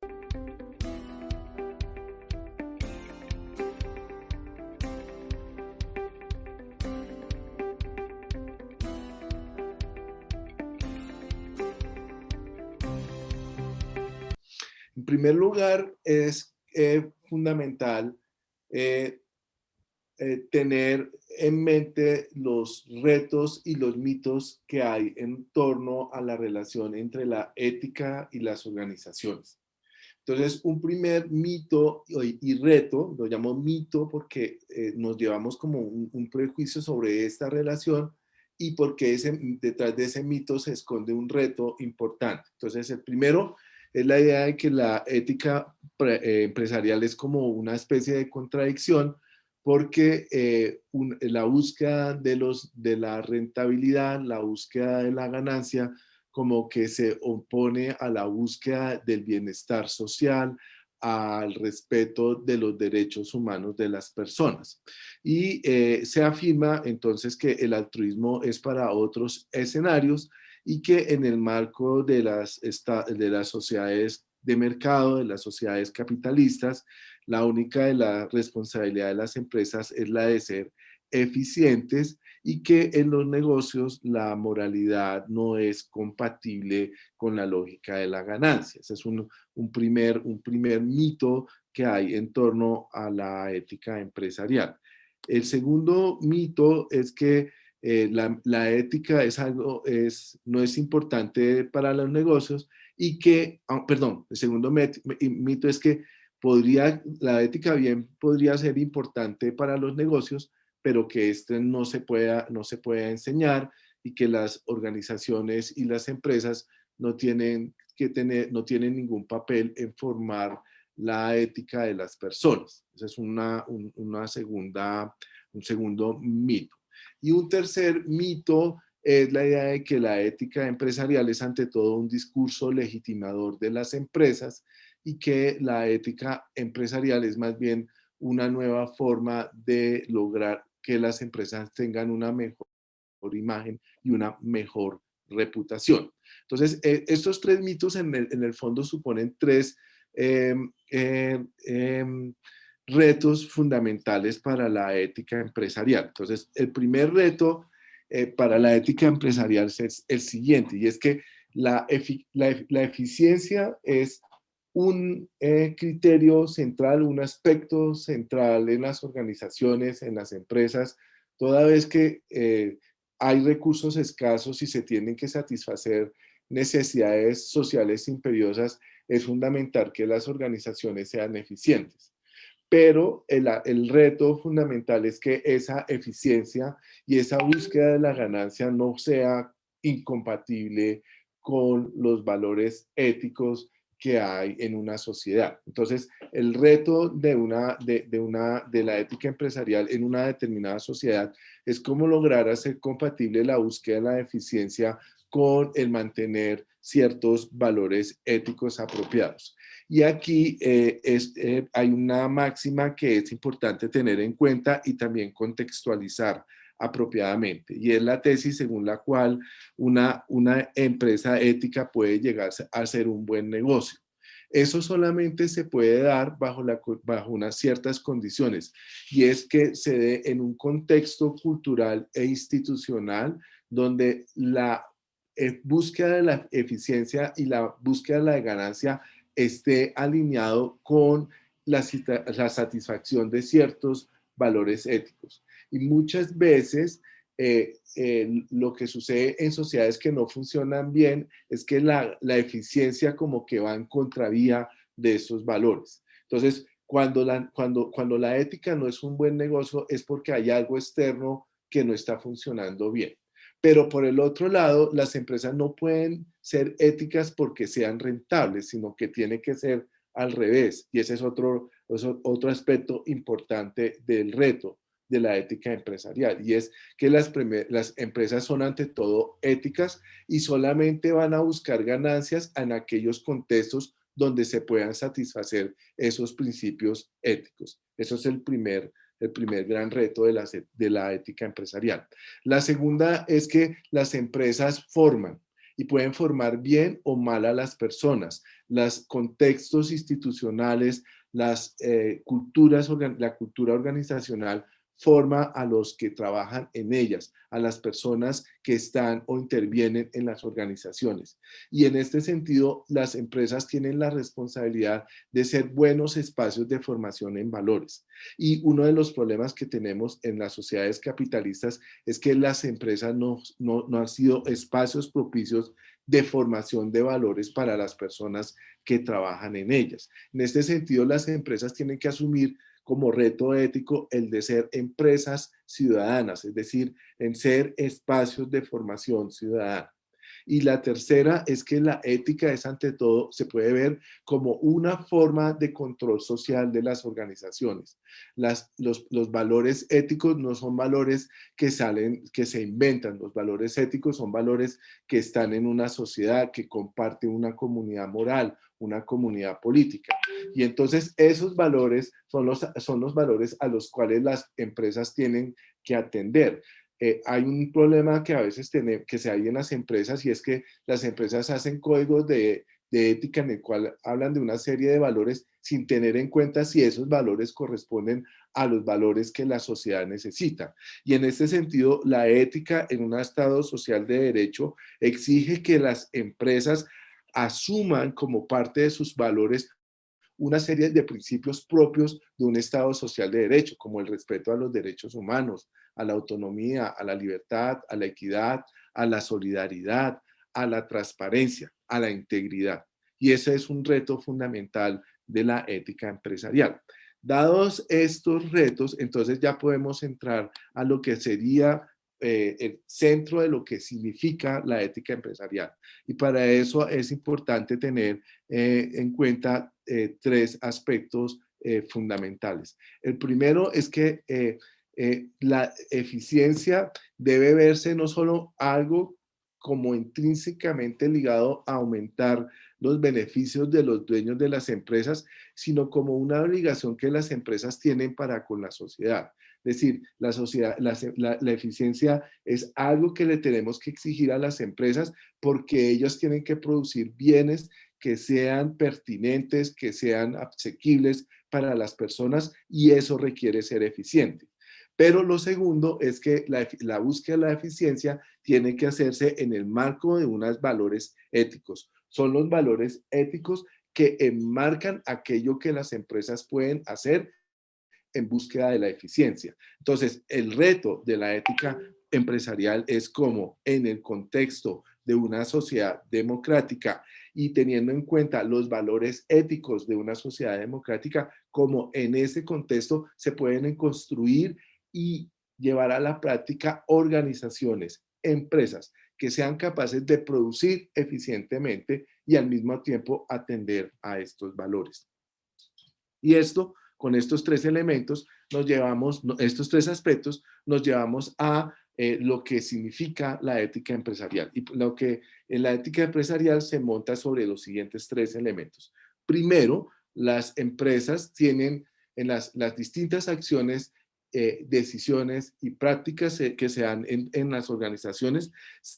En primer lugar, es fundamental eh, tener en mente los retos y los mitos que hay en torno a la relación entre la ética y las organizaciones. Entonces, un primer mito y reto, lo llamo mito porque nos llevamos como un prejuicio sobre esta relación y porque detrás de ese mito se esconde un reto importante. Entonces, el primero es la idea de que la ética empresarial es como una especie de contradicción porque la búsqueda de la rentabilidad, la búsqueda de la ganancia, como que se opone a la búsqueda del bienestar social, al respeto de los derechos humanos de las personas. Y se afirma entonces que el altruismo es para otros escenarios y que en el marco de las sociedades de mercado, de las sociedades capitalistas, la única de la responsabilidad de las empresas es la de ser eficientes y que en los negocios la moralidad no es compatible con la lógica de la ganancia. Ese es un primer mito que hay en torno a la ética empresarial. El segundo mito es que la ética es algo, no es importante para los negocios y que, perdón, el segundo mito es que la ética bien podría ser importante para los negocios, pero que este no se pueda enseñar y que las organizaciones y las empresas no tienen ningún papel en formar la ética de las personas. Ese es un segundo mito. Y un tercer mito es la idea de que la ética empresarial es ante todo un discurso legitimador de las empresas y que la ética empresarial es más bien una nueva forma de lograr que las empresas tengan una mejor imagen y una mejor reputación. Entonces, estos tres mitos en el fondo suponen tres eh, eh, eh, retos fundamentales para la ética empresarial. Entonces, el primer reto para la ética empresarial es el siguiente, y es que la eficiencia es un criterio central, un aspecto central en las organizaciones, en las empresas, toda vez que hay recursos escasos y se tienen que satisfacer necesidades sociales imperiosas, es fundamental que las organizaciones sean eficientes. Pero el reto fundamental es que esa eficiencia y esa búsqueda de la ganancia no sea incompatible con los valores éticos que hay en una sociedad. Entonces, el reto de la ética empresarial en una determinada sociedad es cómo lograr hacer compatible la búsqueda de la eficiencia con el mantener ciertos valores éticos apropiados. Y aquí hay una máxima que es importante tener en cuenta y también contextualizar apropiadamente. Y es la tesis según la cual una empresa ética puede llegar a ser un buen negocio. Eso solamente se puede dar bajo unas ciertas condiciones, y es que se dé en un contexto cultural e institucional donde la búsqueda de la eficiencia y la búsqueda de la ganancia esté alineado con la satisfacción de ciertos valores éticos. Y muchas veces lo que sucede en sociedades que no funcionan bien es que la eficiencia como que va en contravía de esos valores. Entonces, cuando la ética no es un buen negocio es porque hay algo externo que no está funcionando bien. Pero por el otro lado, las empresas no pueden ser éticas porque sean rentables, sino que tiene que ser al revés. Y ese es otro aspecto importante del reto de la ética empresarial. Y es que las empresas son ante todo éticas y solamente van a buscar ganancias en aquellos contextos donde se puedan satisfacer esos principios éticos. Eso es el primer gran reto de la ética empresarial. La segunda es que las empresas forman y pueden formar bien o mal a las personas. los contextos institucionales, la cultura organizacional forma a los que trabajan en ellas, a las personas que están o intervienen en las organizaciones. Y en este sentido, las empresas tienen la responsabilidad de ser buenos espacios de formación en valores. Y uno de los problemas que tenemos en las sociedades capitalistas es que las empresas no han sido espacios propicios de formación de valores para las personas que trabajan en ellas. En este sentido, las empresas tienen que asumir como reto ético el de ser empresas ciudadanas, es decir, en ser espacios de formación ciudadana. Y la tercera es que la ética es ante todo, se puede ver como una forma de control social de las organizaciones. Los valores éticos no son valores que salen, que se inventan. Los valores éticos son valores que están en una sociedad, que comparte una comunidad moral, una comunidad política. Y entonces esos valores son los valores a los cuales las empresas tienen que atender. Hay un problema que a veces que se hay en las empresas y es que las empresas hacen códigos de ética en el cual hablan de una serie de valores sin tener en cuenta si esos valores corresponden a los valores que la sociedad necesita. Y en este sentido, la ética en un Estado social de derecho exige que las empresas asuman como parte de sus valores una serie de principios propios de un Estado social de derecho, como el respeto a los derechos humanos, a la autonomía, a la libertad, a la equidad, a la solidaridad, a la transparencia, a la integridad. Y ese es un reto fundamental de la ética empresarial. Dados estos retos, entonces ya podemos entrar a lo que sería el centro de lo que significa la ética empresarial. Y para eso es importante tener en cuenta tres aspectos fundamentales. El primero es que la eficiencia debe verse no solo algo como intrínsecamente ligado a aumentar los beneficios de los dueños de las empresas, sino como una obligación que las empresas tienen para con la sociedad. Es decir, la sociedad, la eficiencia es algo que le tenemos que exigir a las empresas porque ellos tienen que producir bienes que sean pertinentes, que sean asequibles para las personas y eso requiere ser eficiente. Pero lo segundo es que la búsqueda de la eficiencia tiene que hacerse en el marco de unos valores éticos. Son los valores éticos que enmarcan aquello que las empresas pueden hacer en búsqueda de la eficiencia. Entonces, el reto de la ética empresarial es cómo en el contexto de una sociedad democrática y teniendo en cuenta los valores éticos de una sociedad democrática, cómo en ese contexto se pueden construir y llevar a la práctica organizaciones, empresas que sean capaces de producir eficientemente y al mismo tiempo atender a estos valores. Y esto, con estos tres elementos, nos llevamos, estos tres aspectos, nos llevamos a lo que significa la ética empresarial. Y lo que en la ética empresarial se monta sobre los siguientes tres elementos. Primero, las empresas tienen en las distintas acciones, decisiones y prácticas que se dan en las organizaciones,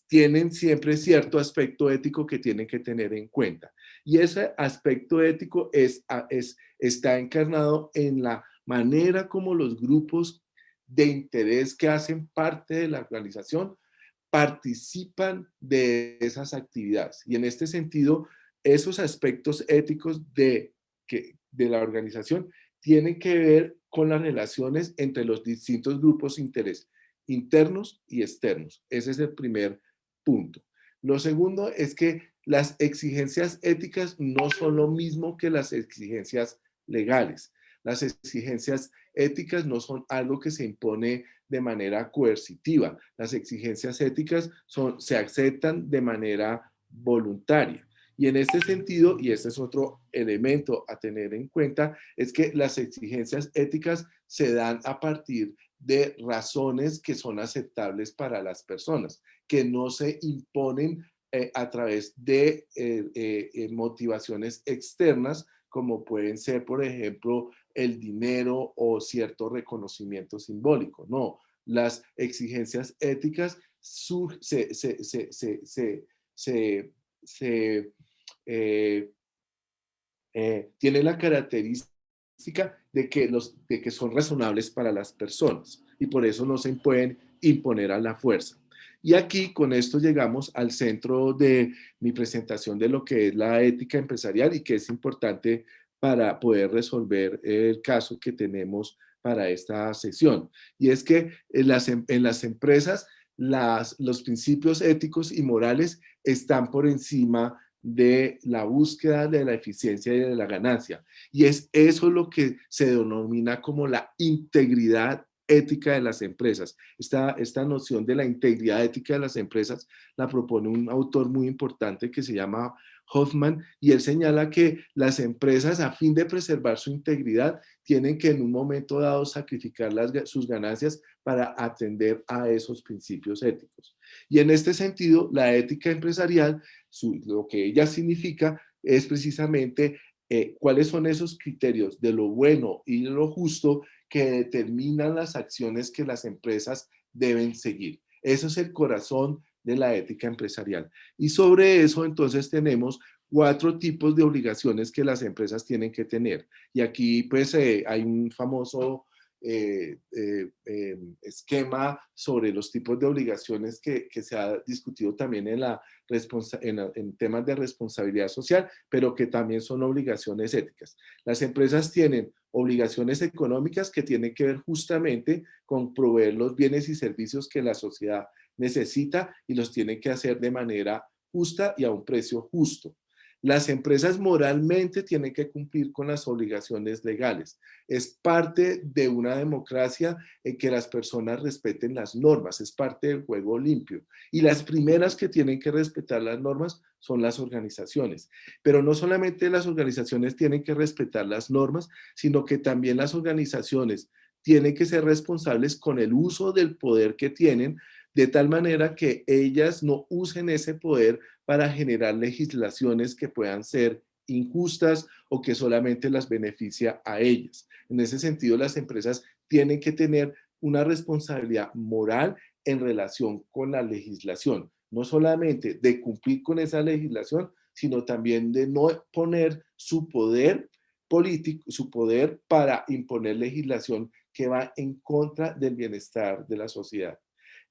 tienen siempre cierto aspecto ético que tienen que tener en cuenta. Y ese aspecto ético está encarnado en la manera como los grupos de interés que hacen parte de la organización participan de esas actividades. Y en este sentido, esos aspectos éticos de la organización tienen que ver con las relaciones entre los distintos grupos de interés internos y externos. Ese es el primer punto. Lo segundo es que las exigencias éticas no son lo mismo que las exigencias legales. Las exigencias éticas no son algo que se impone de manera coercitiva. Las exigencias éticas se aceptan de manera voluntaria. Y en este sentido, y este es otro elemento a tener en cuenta, es que las exigencias éticas se dan a partir de razones que son aceptables para las personas, que no se imponen a través de motivaciones externas, como pueden ser, por ejemplo, el dinero o cierto reconocimiento simbólico. No, las exigencias éticas se, se, se, se, se, se eh, tiene la característica de que son razonables para las personas y por eso no se pueden imponer a la fuerza. Y aquí con esto llegamos al centro de mi presentación de lo que es la ética empresarial y que es importante para poder resolver el caso que tenemos para esta sesión. Y es que en las empresas los principios éticos y morales están por encima de la búsqueda de la eficiencia y de la ganancia. Y es eso lo que se denomina como la integridad ética de las empresas. Esta noción de la integridad ética de las empresas la propone un autor muy importante que se llama Hoffman, y él señala que las empresas, a fin de preservar su integridad, tienen que en un momento dado sacrificar sus ganancias para atender a esos principios éticos. Y en este sentido, la ética empresarial, lo que ella significa es precisamente cuáles son esos criterios de lo bueno y de lo justo que determinan las acciones que las empresas deben seguir. Eso es el corazón de la ética empresarial. Y sobre eso entonces tenemos 4 tipos de obligaciones que las empresas tienen que tener. Y aquí pues hay un famoso esquema sobre los tipos de obligaciones que se ha discutido también en temas de responsabilidad social, pero que también son obligaciones éticas. Las empresas tienen obligaciones económicas que tienen que ver justamente con proveer los bienes y servicios que la sociedad necesita y los tienen que hacer de manera justa y a un precio justo. Las empresas moralmente tienen que cumplir con las obligaciones legales. Es parte de una democracia en que las personas respeten las normas, es parte del juego limpio. Y las primeras que tienen que respetar las normas son las organizaciones. Pero no solamente las organizaciones tienen que respetar las normas, sino que también las organizaciones tienen que ser responsables con el uso del poder que tienen, de tal manera que ellas no usen ese poder para generar legislaciones que puedan ser injustas o que solamente las beneficia a ellas. En ese sentido, las empresas tienen que tener una responsabilidad moral en relación con la legislación, no solamente de cumplir con esa legislación, sino también de no poner su poder político, su poder para imponer legislación que va en contra del bienestar de la sociedad.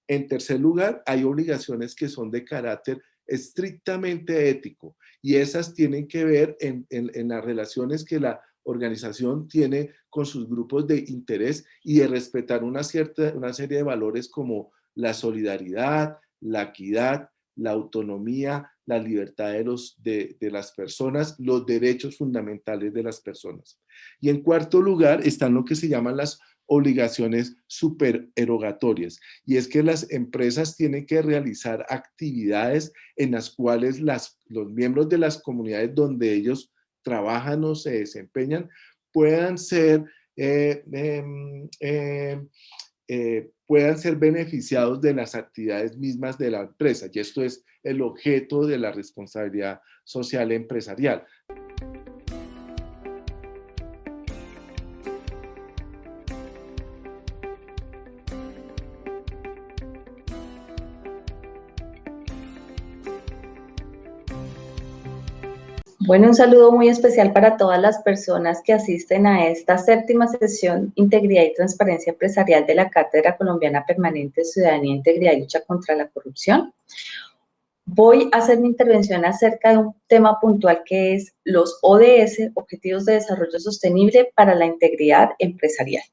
En tercer lugar, hay obligaciones que son de carácter estrictamente ético y esas tienen que ver en las relaciones que la organización tiene con sus grupos de interés y de respetar una serie de valores como la solidaridad, la equidad, la autonomía, la libertad de las personas, los derechos fundamentales de las personas. Y en cuarto lugar están lo que se llaman las obligaciones supererogatorias, y es que las empresas tienen que realizar actividades en las cuales los miembros de las comunidades donde ellos trabajan o se desempeñan puedan ser puedan ser beneficiados de las actividades mismas de la empresa. Y esto es el objeto de la responsabilidad social empresarial. Bueno, un saludo muy especial para todas las personas que asisten a esta séptima sesión Integridad y Transparencia Empresarial de la Cátedra Colombiana Permanente de Ciudadanía, Integridad y Lucha contra la Corrupción. Voy a hacer mi intervención acerca de un tema puntual que es los ODS, Objetivos de Desarrollo Sostenible para la Integridad Empresarial.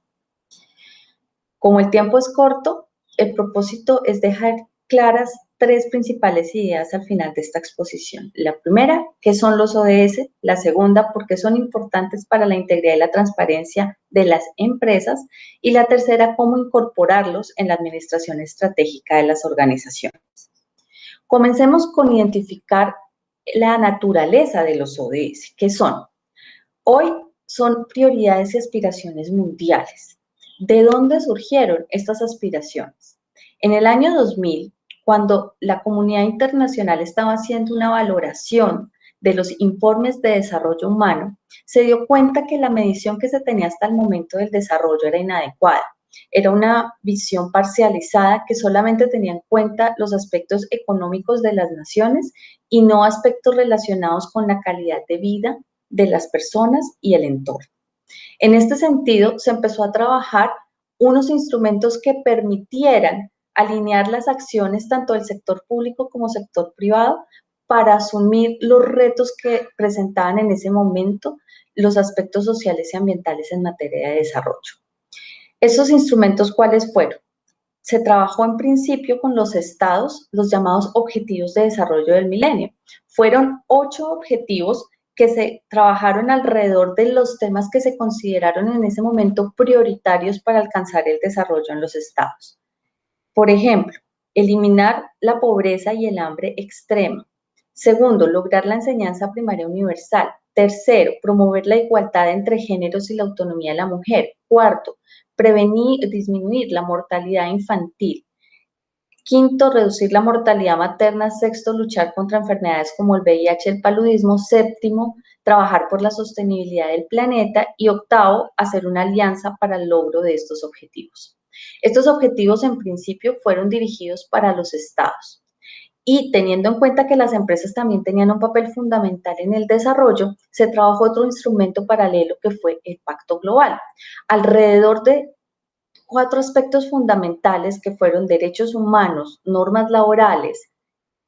Como el tiempo es corto, el propósito es dejar claras 3 principales ideas al final de esta exposición. La primera, ¿qué son los ODS? La segunda, ¿por qué son importantes para la integridad y la transparencia de las empresas? Y la tercera, ¿cómo incorporarlos en la administración estratégica de las organizaciones? Comencemos con identificar la naturaleza de los ODS. ¿Qué son? Hoy son prioridades y aspiraciones mundiales. ¿De dónde surgieron estas aspiraciones? En el año 2000, cuando la comunidad internacional estaba haciendo una valoración de los informes de desarrollo humano, se dio cuenta que la medición que se tenía hasta el momento del desarrollo era inadecuada. Era una visión parcializada que solamente tenía en cuenta los aspectos económicos de las naciones y no aspectos relacionados con la calidad de vida de las personas y el entorno. En este sentido, se empezó a trabajar unos instrumentos que permitieran alinear las acciones tanto del sector público como sector privado para asumir los retos que presentaban en ese momento los aspectos sociales y ambientales en materia de desarrollo. ¿Esos instrumentos cuáles fueron? Se trabajó en principio con los estados, los llamados Objetivos de Desarrollo del Milenio. Fueron 8 objetivos que se trabajaron alrededor de los temas que se consideraron en ese momento prioritarios para alcanzar el desarrollo en los estados. Por ejemplo, eliminar la pobreza y el hambre extrema. Segundo, lograr la enseñanza primaria universal. Tercero, promover la igualdad entre géneros y la autonomía de la mujer. Cuarto, disminuir la mortalidad infantil. Quinto, reducir la mortalidad materna. Sexto, luchar contra enfermedades como el VIH y el paludismo. Séptimo, trabajar por la sostenibilidad del planeta. Y octavo, hacer una alianza para el logro de estos objetivos. Estos objetivos en principio fueron dirigidos para los estados. Y teniendo en cuenta que las empresas también tenían un papel fundamental en el desarrollo, se trabajó otro instrumento paralelo que fue el Pacto Global. Alrededor de 4 aspectos fundamentales que fueron derechos humanos, normas laborales,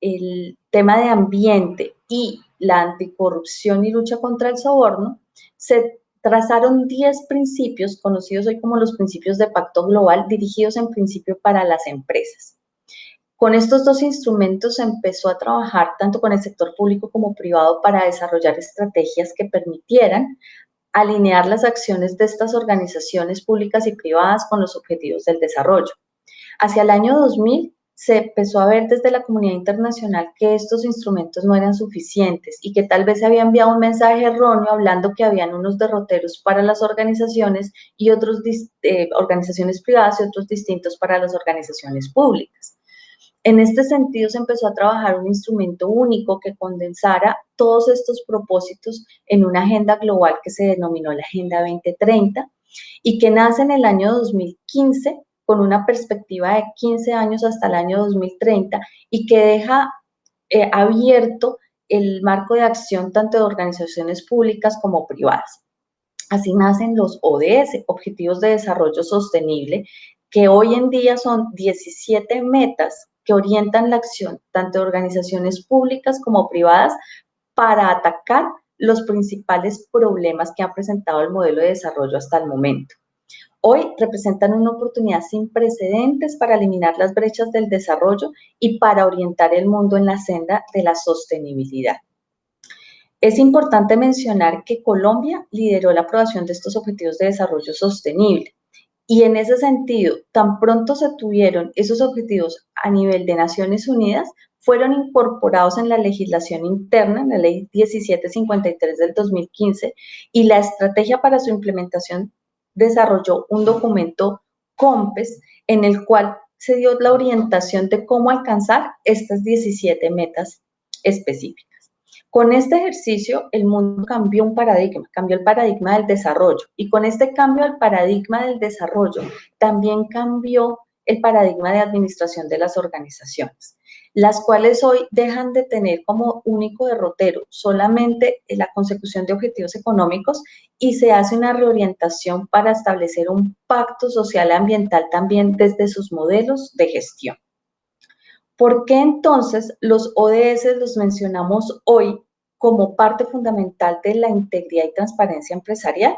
el tema de ambiente y la anticorrupción y lucha contra el soborno, se trazaron 10 principios, conocidos hoy como los principios de Pacto Global, dirigidos en principio para las empresas. Con estos 2 instrumentos se empezó a trabajar tanto con el sector público como privado para desarrollar estrategias que permitieran alinear las acciones de estas organizaciones públicas y privadas con los objetivos del desarrollo. Hacia el año 2000 se empezó a ver desde la comunidad internacional que estos instrumentos no eran suficientes y que tal vez se había enviado un mensaje erróneo hablando que habían unos derroteros para las organizaciones y otros organizaciones privadas y otros distintos para las organizaciones públicas. En este sentido, se empezó a trabajar un instrumento único que condensara todos estos propósitos en una agenda global que se denominó la Agenda 2030 y que nace en el año 2015 con una perspectiva de 15 años hasta el año 2030 y que deja abierto el marco de acción tanto de organizaciones públicas como privadas. Así nacen los ODS, Objetivos de Desarrollo Sostenible, que hoy en día son 17 metas que orientan la acción tanto de organizaciones públicas como privadas para atacar los principales problemas que ha presentado el modelo de desarrollo hasta el momento. Hoy representan una oportunidad sin precedentes para eliminar las brechas del desarrollo y para orientar el mundo en la senda de la sostenibilidad. Es importante mencionar que Colombia lideró la aprobación de estos objetivos de desarrollo sostenible. Y en ese sentido, tan pronto se tuvieron esos objetivos a nivel de Naciones Unidas, fueron incorporados en la legislación interna, en la Ley 1753 del 2015, y la estrategia para su implementación desarrolló un documento COMPES en el cual se dio la orientación de cómo alcanzar estas 17 metas específicas. Con este ejercicio, el mundo cambió cambió el paradigma del desarrollo. Y con este cambio del paradigma del desarrollo, también cambió el paradigma de administración de las organizaciones, las cuales hoy dejan de tener como único derrotero solamente la consecución de objetivos económicos y se hace una reorientación para establecer un pacto social y ambiental también desde sus modelos de gestión. ¿Por qué entonces los ODS los mencionamos hoy como parte fundamental de la integridad y transparencia empresarial?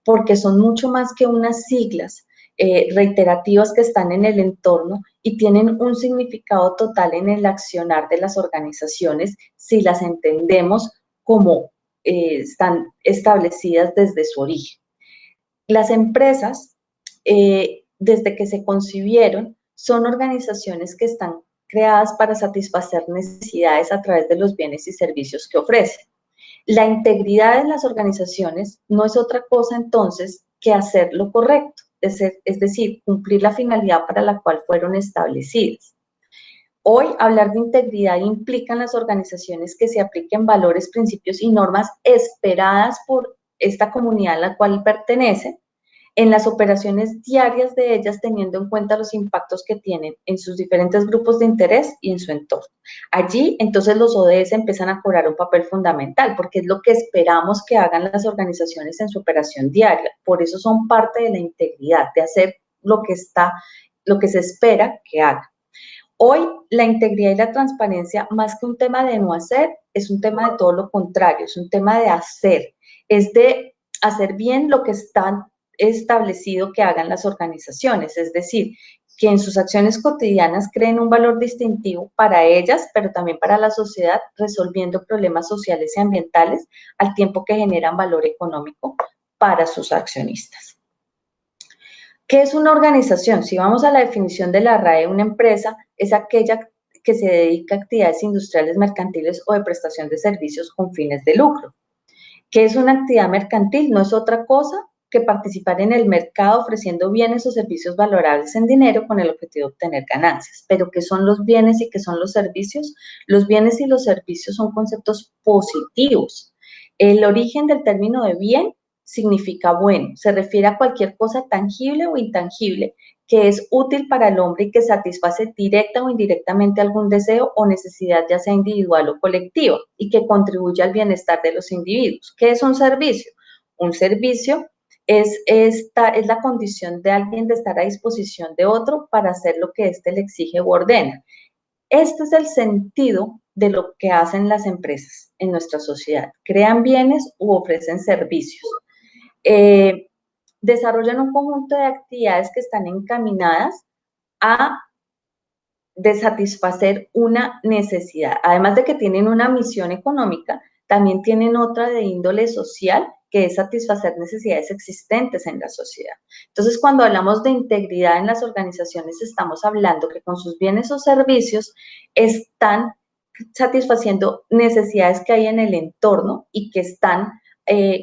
Porque son mucho más que unas siglas reiterativas que están en el entorno y tienen un significado total en el accionar de las organizaciones si las entendemos como están establecidas desde su origen. Las empresas, desde que se concibieron, son organizaciones que están creadas para satisfacer necesidades a través de los bienes y servicios que ofrecen. La integridad de las organizaciones no es otra cosa entonces que hacer lo correcto, es decir, cumplir la finalidad para la cual fueron establecidas. Hoy hablar de integridad implica en las organizaciones que se apliquen valores, principios y normas esperadas por esta comunidad a la cual pertenece, en las operaciones diarias de ellas, teniendo en cuenta los impactos que tienen en sus diferentes grupos de interés y en su entorno. Allí, entonces, los ODS empiezan a cobrar un papel fundamental, porque es lo que esperamos que hagan las organizaciones en su operación diaria. Por eso son parte de la integridad, de hacer lo que se espera que hagan. Hoy, la integridad y la transparencia, más que un tema de no hacer, es un tema de todo lo contrario, es un tema de hacer, es de hacer bien lo que está establecido que hagan las organizaciones, es decir, que en sus acciones cotidianas creen un valor distintivo para ellas, pero también para la sociedad, resolviendo problemas sociales y ambientales al tiempo que generan valor económico para sus accionistas. ¿Qué es una organización? Si vamos a la definición de la RAE, una empresa es aquella que se dedica a actividades industriales, mercantiles o de prestación de servicios con fines de lucro. ¿Qué es una actividad mercantil? No es otra cosa que participar en el mercado ofreciendo bienes o servicios valorables en dinero con el objetivo de obtener ganancias. ¿Pero qué son los bienes y qué son los servicios? Los bienes y los servicios son conceptos positivos. El origen del término de bien significa bueno, se refiere a cualquier cosa tangible o intangible que es útil para el hombre y que satisface directa o indirectamente algún deseo o necesidad, ya sea individual o colectiva, y que contribuye al bienestar de los individuos. ¿Qué es un servicio? Un servicio es la condición de alguien de estar a disposición de otro para hacer lo que éste le exige u ordena. Este es el sentido de lo que hacen las empresas en nuestra sociedad. Crean bienes u ofrecen servicios. Desarrollan un conjunto de actividades que están encaminadas a de satisfacer una necesidad. Además de que tienen una misión económica, también tienen otra de índole social, que es satisfacer necesidades existentes en la sociedad. Entonces, cuando hablamos de integridad en las organizaciones, estamos hablando que con sus bienes o servicios están satisfaciendo necesidades que hay en el entorno y que están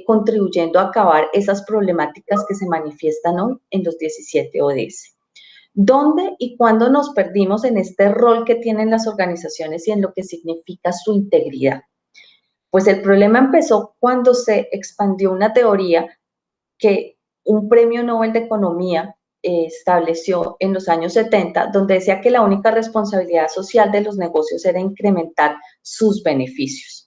contribuyendo a acabar esas problemáticas que se manifiestan hoy en los 17 ODS. ¿Dónde y cuándo nos perdimos en este rol que tienen las organizaciones y en lo que significa su integridad? Pues el problema empezó cuando se expandió una teoría que un premio Nobel de Economía estableció en los años 70, donde decía que la única responsabilidad social de los negocios era incrementar sus beneficios.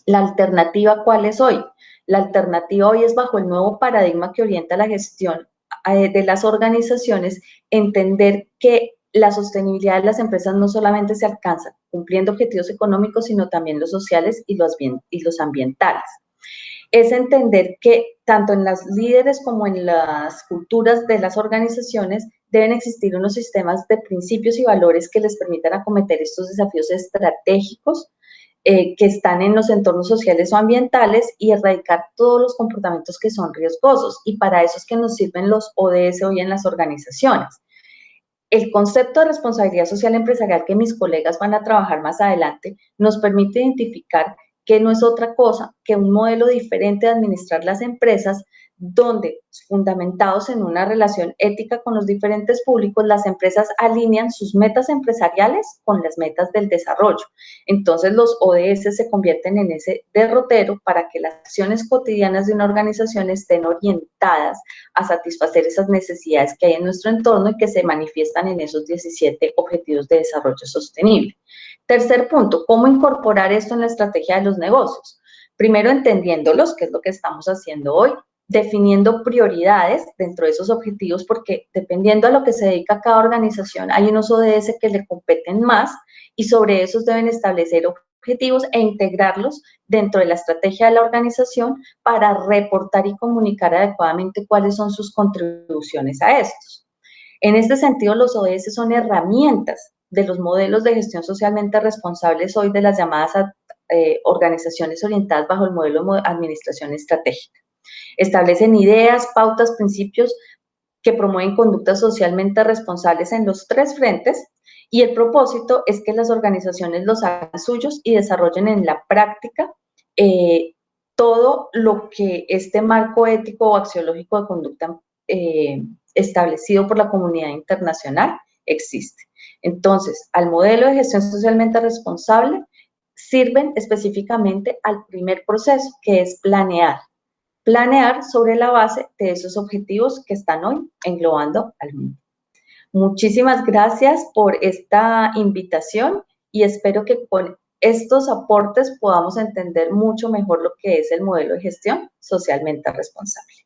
¿La alternativa cuál es hoy? La alternativa hoy es, bajo el nuevo paradigma que orienta la gestión de las organizaciones, entender que la sostenibilidad de las empresas no solamente se alcanza cumpliendo objetivos económicos, sino también los sociales y los ambientales. Es entender que tanto en las líderes como en las culturas de las organizaciones deben existir unos sistemas de principios y valores que les permitan acometer estos desafíos estratégicos que están en los entornos sociales o ambientales y erradicar todos los comportamientos que son riesgosos. Y para eso es que nos sirven los ODS hoy en las organizaciones. El concepto de responsabilidad social empresarial que mis colegas van a trabajar más adelante nos permite identificar que no es otra cosa que un modelo diferente de administrar las empresas, donde, fundamentados en una relación ética con los diferentes públicos, las empresas alinean sus metas empresariales con las metas del desarrollo. Entonces, los ODS se convierten en ese derrotero para que las acciones cotidianas de una organización estén orientadas a satisfacer esas necesidades que hay en nuestro entorno y que se manifiestan en esos 17 Objetivos de Desarrollo Sostenible. Tercer punto, ¿cómo incorporar esto en la estrategia de los negocios? Primero, entendiéndolos, que es lo que estamos haciendo hoy, definiendo prioridades dentro de esos objetivos, porque dependiendo a lo que se dedica cada organización, hay unos ODS que le competen más y sobre esos deben establecer objetivos e integrarlos dentro de la estrategia de la organización para reportar y comunicar adecuadamente cuáles son sus contribuciones a estos. En este sentido, los ODS son herramientas de los modelos de gestión socialmente responsables hoy de las llamadas organizaciones orientadas bajo el modelo de administración estratégica. Establecen ideas, pautas, principios que promueven conductas socialmente responsables en los 3 frentes, y el propósito es que las organizaciones los hagan suyos y desarrollen en la práctica todo lo que este marco ético o axiológico de conducta establecido por la comunidad internacional existe. Entonces, al modelo de gestión socialmente responsable sirven específicamente al primer proceso, que es planear. planear sobre la base de esos objetivos que están hoy englobando al mundo. Muchísimas gracias por esta invitación y espero que con estos aportes podamos entender mucho mejor lo que es el modelo de gestión socialmente responsable.